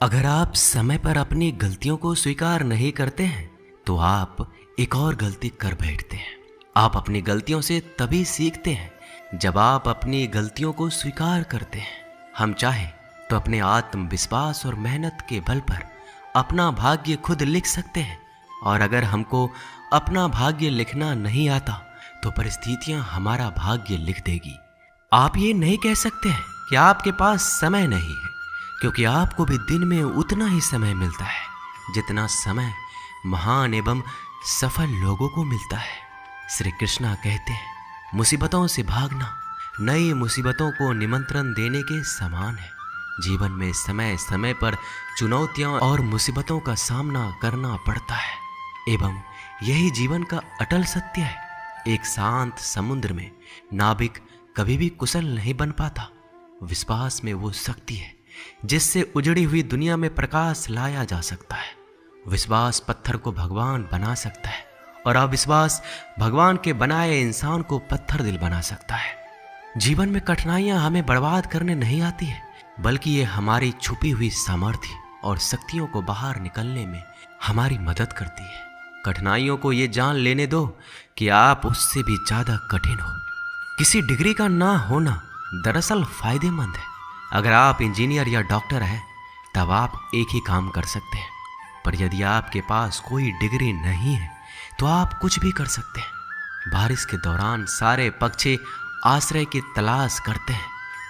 अगर आप समय पर अपनी गलतियों को स्वीकार नहीं करते हैं तो आप एक और गलती कर बैठते हैं। आप अपनी गलतियों से तभी सीखते हैं जब आप अपनी गलतियों को स्वीकार करते हैं। हम चाहें तो अपने आत्मविश्वास और मेहनत के बल पर अपना भाग्य खुद लिख सकते हैं, और अगर हमको अपना भाग्य लिखना नहीं आता तो परिस्थितियां हमारा भाग्य लिख देगी। आप ये नहीं कह सकते हैं कि आपके पास समय नहीं है, क्योंकि आपको भी दिन में उतना ही समय मिलता है जितना समय महान एवं सफल लोगों को मिलता है। श्री कृष्णा कहते हैं, मुसीबतों से भागना नई मुसीबतों को निमंत्रण देने के समान है। जीवन में समय समय पर चुनौतियां और मुसीबतों का सामना करना पड़ता है एवं यही जीवन का अटल सत्य है। एक शांत समुद्र में नाविक कभी भी कुशल नहीं बन पाता। विश्वास में वो शक्ति है जिससे उजड़ी हुई दुनिया में प्रकाश लाया जा सकता है। विश्वास पत्थर को भगवान बना सकता है और अविश्वास भगवान के बनाए इंसान को पत्थर दिल बना सकता है। जीवन में कठिनाइयां हमें बर्बाद करने नहीं आती है, बल्कि ये हमारी छुपी हुई सामर्थ्य और शक्तियों को बाहर निकलने में हमारी मदद करती है। कठिनाइयों को ये जान लेने दो कि आप उससे भी ज्यादा कठिन हो। किसी डिग्री का ना होना दरअसल फायदेमंद है। अगर आप इंजीनियर या डॉक्टर हैं तब आप एक ही काम कर सकते हैं, पर यदि आपके पास कोई डिग्री नहीं है तो आप कुछ भी कर सकते हैं। बारिश के दौरान सारे पक्षी आश्रय की तलाश करते हैं,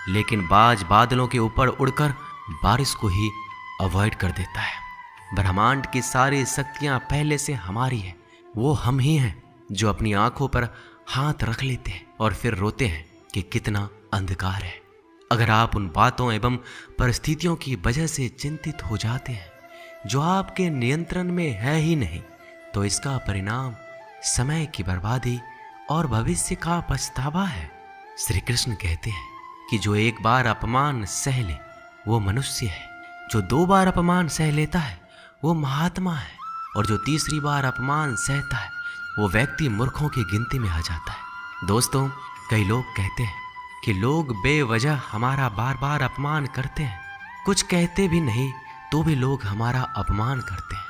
लेकिन बाज बादलों के ऊपर उड़कर बारिश को ही अवॉइड कर देता है। ब्रह्मांड की सारी शक्तियां पहले से हमारी है। वो हम ही हैं जो अपनी आंखों पर हाथ रख लेते हैं और फिर रोते हैं कि कितना अंधकार है। अगर आप उन बातों एवं परिस्थितियों की वजह से चिंतित हो जाते हैं जो आपके नियंत्रण में है ही नहीं, तो इसका परिणाम समय की बर्बादी और भविष्य का पछतावा है। श्री कृष्ण कहते हैं कि जो एक बार अपमान सह ले वो मनुष्य है, जो 2 बार अपमान सह लेता है वो महात्मा है, और जो तीसरी बार अपमान सहता है वो व्यक्ति मूर्खों की गिनती में आ जाता है। दोस्तों, कई लोग कहते हैं कि लोग बेवजह हमारा बार बार अपमान करते हैं। कुछ कहते भी नहीं तो भी लोग हमारा अपमान करते हैं।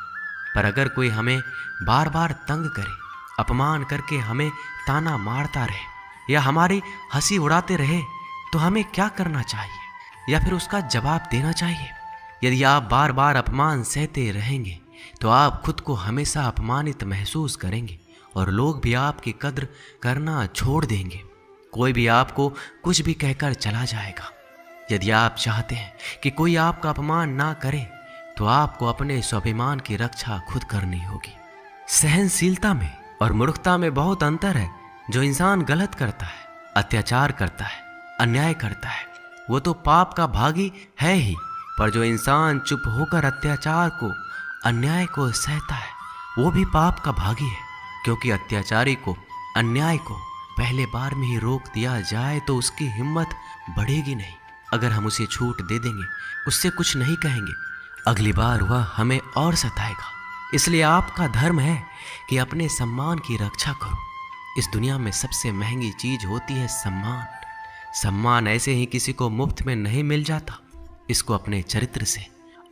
पर अगर कोई हमें बार बार तंग करे, अपमान करके हमें ताना मारता रहे या हमारी हंसी उड़ाते रहे, तो हमें क्या करना चाहिए या फिर उसका जवाब देना चाहिए? यदि आप बार बार अपमान सहते रहेंगे तो आप खुद को हमेशा अपमानित महसूस करेंगे और लोग भी आपकी कद्र करना छोड़ देंगे। कोई भी आपको कुछ भी कहकर चला जाएगा। यदि आप चाहते हैं कि कोई आपका अपमान ना करे तो आपको अपने स्वाभिमान की रक्षा खुद करनी होगी। सहनशीलता में और मूर्खता में बहुत अंतर है। जो इंसान गलत करता है, अत्याचार करता है, अन्याय करता है, वो तो पाप का भागी है ही, पर जो इंसान चुप होकर अत्याचार को, अन्याय को सहता है वो भी पाप का भागी है। क्योंकि अत्याचारी को, अन्याय को पहले बार में ही रोक दिया जाए तो उसकी हिम्मत बढ़ेगी नहीं। अगर हम उसे छूट दे देंगे, उससे कुछ नहीं कहेंगे, अगली बार वह हमें और सताएगा। इसलिए आपका धर्म है कि अपने सम्मान की रक्षा करो। इस दुनिया में सबसे महंगी चीज होती है सम्मान। सम्मान ऐसे ही किसी को मुफ्त में नहीं मिल जाता। इसको अपने चरित्र से,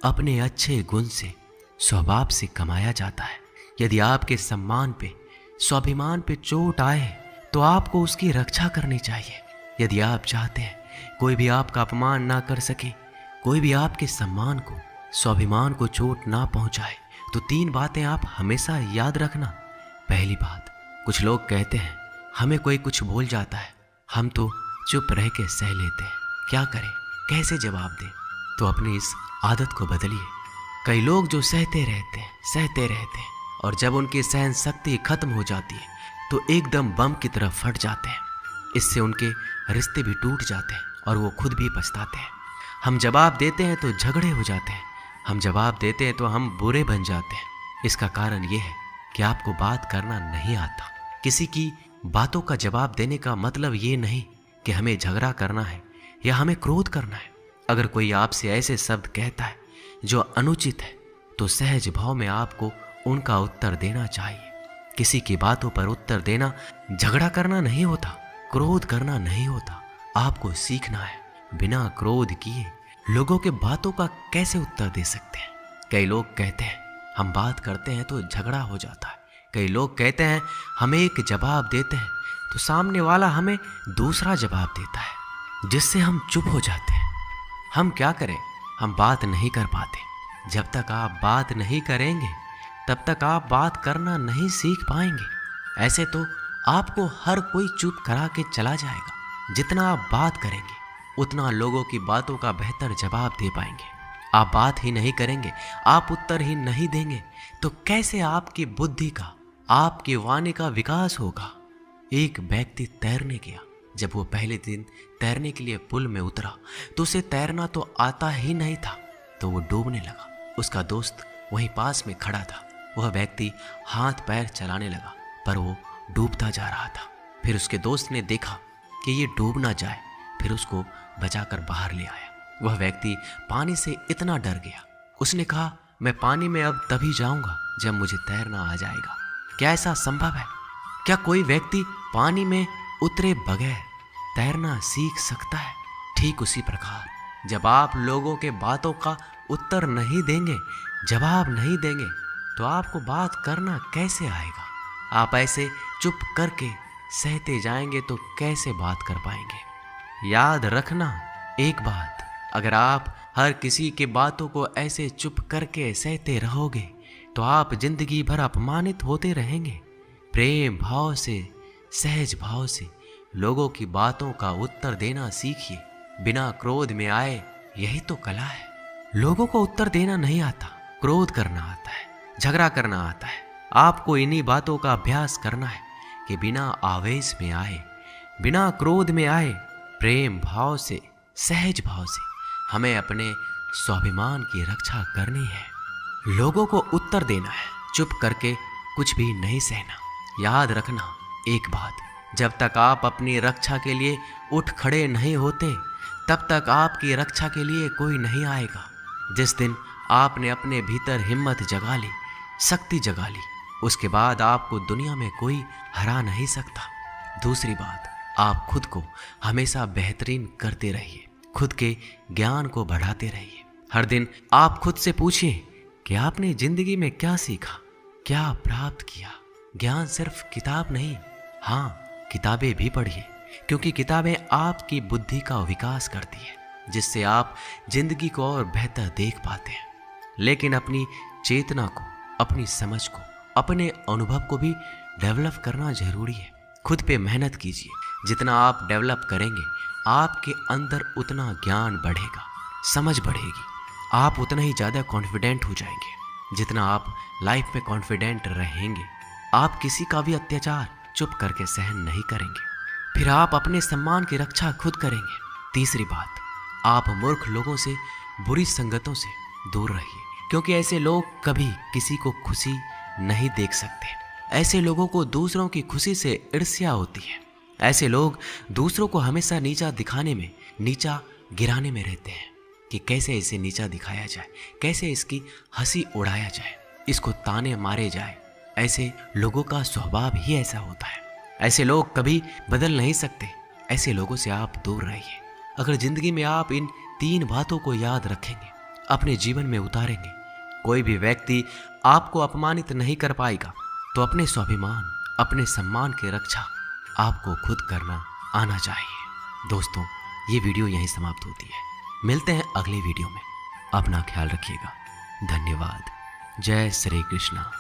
अपने अच्छे गुण से, स्वभाव से कमाया जाता है। यदि आपके सम्मान पे, स्वाभिमान पे चोट आए तो आपको उसकी रक्षा करनी चाहिए। यदि आप चाहते हैं कोई भी आपका अपमान ना कर सके, कोई भी आपके सम्मान को, स्वाभिमान को चोट ना पहुंचाए, तो 3 बातें आप हमेशा याद रखना। पहली बात, कुछ लोग कहते हैं हमें कोई कुछ बोल जाता है, हम तो चुप रह के सह लेते हैं, क्या करें, कैसे जवाब दें? तो अपनी इस आदत को बदलिए। कई लोग जो सहते रहते हैं और जब उनकी सहन शक्ति खत्म हो जाती है तो एकदम बम की तरह फट जाते हैं। इससे उनके रिश्ते भी टूट जाते हैं और वो खुद भी पछताते हैं। हम जवाब देते हैं तो झगड़े हो जाते हैं, हम जवाब देते हैं तो हम बुरे बन जाते हैं। इसका कारण ये है कि आपको बात करना नहीं आता। किसी की बातों का जवाब देने का मतलब ये नहीं कि हमें झगड़ा करना है या हमें क्रोध करना है। अगर कोई आपसे ऐसे शब्द कहता है जो अनुचित है तो सहज भाव में आपको उनका उत्तर देना चाहिए। किसी की बातों पर उत्तर देना झगड़ा करना नहीं होता, क्रोध करना नहीं होता। आपको सीखना है बिना क्रोध किए लोगों के बातों का कैसे उत्तर दे सकते हैं? कई लोग कहते हैं हम बात करते हैं तो झगड़ा हो जाता है। कई लोग कहते हैं हम एक जवाब देते हैं तो सामने वाला हमें दूसरा जवाब देता है, जिससे हम चुप हो जाते हैं। हम क्या करें? हम बात नहीं कर पाते। जब तक आप बात नहीं करेंगे तब तक आप बात करना नहीं सीख पाएंगे। ऐसे तो आपको हर कोई चुप करा के चला जाएगा। जितना आप बात करेंगे उतना लोगों की बातों का बेहतर जवाब दे पाएंगे। आप बात ही नहीं करेंगे, आप उत्तर ही नहीं देंगे तो कैसे आपकी बुद्धि का, आपकी वाणी का विकास होगा? एक व्यक्ति तैरने गया। जब वो पहले दिन तैरने के लिए पुल में उतरा तो उसे तैरना तो आता ही नहीं था, तो वो डूबने लगा। उसका दोस्त वहीं पास में खड़ा था। वह व्यक्ति हाथ पैर चलाने लगा पर वो डूबता जा रहा था। फिर उसके दोस्त ने देखा कि ये डूब ना जाए, फिर उसको बचाकर बाहर ले आया। वह व्यक्ति पानी से इतना डर गया, उसने कहा मैं पानी में अब तभी जाऊंगा जब मुझे तैरना आ जाएगा। क्या ऐसा संभव है? क्या कोई व्यक्ति पानी में उतरे बगैर तैरना सीख सकता है? ठीक उसी प्रकार जब आप लोगों के बातों का उत्तर नहीं देंगे, जवाब नहीं देंगे तो आपको बात करना कैसे आएगा? आप ऐसे चुप करके सहते जाएंगे तो कैसे बात कर पाएंगे? याद रखना एक बात, अगर आप हर किसी की बातों को ऐसे चुप करके सहते रहोगे तो आप जिंदगी भर अपमानित होते रहेंगे। प्रेम भाव से, सहज भाव से लोगों की बातों का उत्तर देना सीखिए, बिना क्रोध में आए। यही तो कला है। लोगों को उत्तर देना नहीं आता, क्रोध करना आता है, झगड़ा करना आता है। आपको इन्हीं बातों का अभ्यास करना है कि बिना आवेश में आए, बिना क्रोध में आए, प्रेम भाव से, सहज भाव से हमें अपने स्वाभिमान की रक्षा करनी है। लोगों को उत्तर देना है, चुप करके कुछ भी नहीं सहना। याद रखना एक बात, जब तक आप अपनी रक्षा के लिए उठ खड़े नहीं होते तब तक आपकी रक्षा के लिए कोई नहीं आएगा। जिस दिन आपने अपने भीतर हिम्मत जगा ली, शक्ति जगा ली, उसके बाद आपको दुनिया में कोई हरा नहीं सकता। दूसरी बात, आप खुद को हमेशा बेहतरीन करते रहिए, खुद के ज्ञान को बढ़ाते रहिए। हर दिन आप खुद से पूछिए कि आपने जिंदगी में क्या सीखा, क्या प्राप्त किया। ज्ञान सिर्फ किताब नहीं, हाँ किताबें भी पढ़िए, क्योंकि किताबें आपकी बुद्धि का विकास करती है, जिससे आप जिंदगी को और बेहतर देख पाते हैं। लेकिन अपनी चेतना को, अपनी समझ को, अपने अनुभव को भी डेवलप करना जरूरी है। खुद पे मेहनत कीजिए। जितना आप डेवलप करेंगे आपके अंदर उतना ज्ञान बढ़ेगा, समझ बढ़ेगी, आप उतना ही ज़्यादा कॉन्फिडेंट हो जाएंगे। जितना आप लाइफ में कॉन्फिडेंट रहेंगे आप किसी का भी अत्याचार चुप करके सहन नहीं करेंगे। फिर आप अपने सम्मान की रक्षा खुद करेंगे। तीसरी बात, आप मूर्ख लोगों से, बुरी संगतों से दूर रहिए, क्योंकि ऐसे लोग कभी किसी को खुशी नहीं देख सकते। ऐसे लोगों को दूसरों की खुशी से ईर्ष्या होती है। ऐसे लोग दूसरों को हमेशा नीचा दिखाने में, नीचा गिराने में रहते हैं कि कैसे इसे नीचा दिखाया जाए, कैसे इसकी हंसी उड़ाया जाए, इसको ताने मारे जाए। ऐसे लोगों का स्वभाव ही ऐसा होता है। ऐसे लोग कभी बदल नहीं सकते। ऐसे लोगों से आप दूर रहिए। अगर जिंदगी में आप इन 3 बातों को याद रखेंगे, अपने जीवन में उतारेंगे, कोई भी व्यक्ति आपको अपमानित नहीं कर पाएगा। तो अपने स्वाभिमान, अपने सम्मान की रक्षा आपको खुद करना आना चाहिए। दोस्तों, ये वीडियो यहीं समाप्त होती है। मिलते हैं अगले वीडियो में। अपना ख्याल रखिएगा। धन्यवाद। जय श्री कृष्णा।